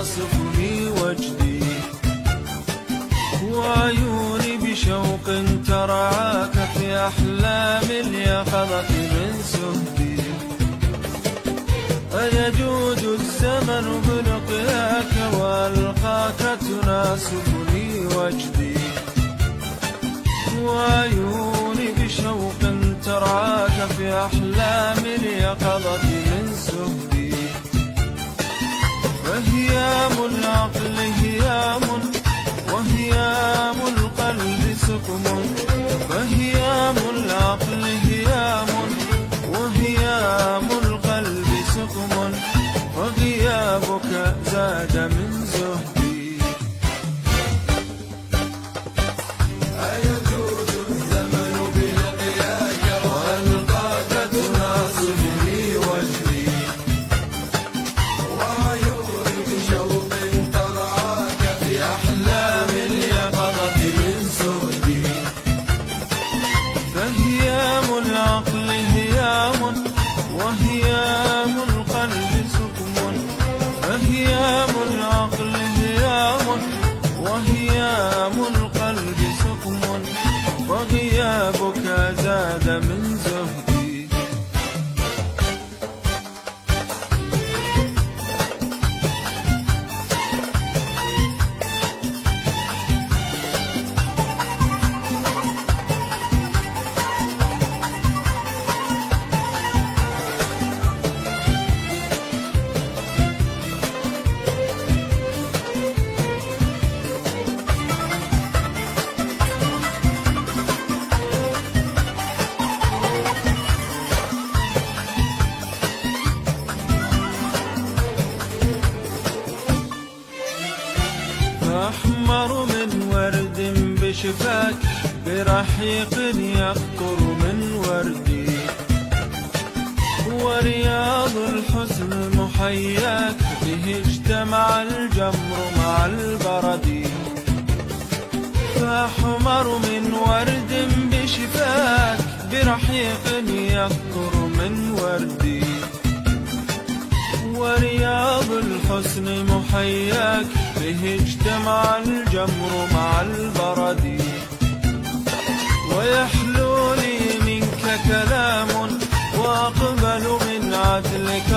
تناصفني وجدي، وعيوني بشوق ترعاك في أحلام اليقظة من سهدي. أيجود الزمن بلقياك وألقاك تناصفني وجدي، وعيوني بشوق ترعاك في أحلام اليقظة من سهدي. فهيام العقل هيام وهيام القلب سقم، فهيام العقل هيام وهيام القلب سقم، وغيابك زاد من زهدي. فهيام العقل هيام وهيام القلب سقم، فهيام العقل هيام وهيام القلب سقم، وغيابك زاد من زهدي. أحمر من ورد بشفاك برحيق يقطر من وردي، ورياض الحسن محياك به اجتمع الجمر مع البرد. فأحمر من ورد بشفاك برحيق يقطر من وردي، ورياض الحسن محياك به اجتمع الجمر مع البرد. ويحلو لي منك كلام وأقبل من عدلك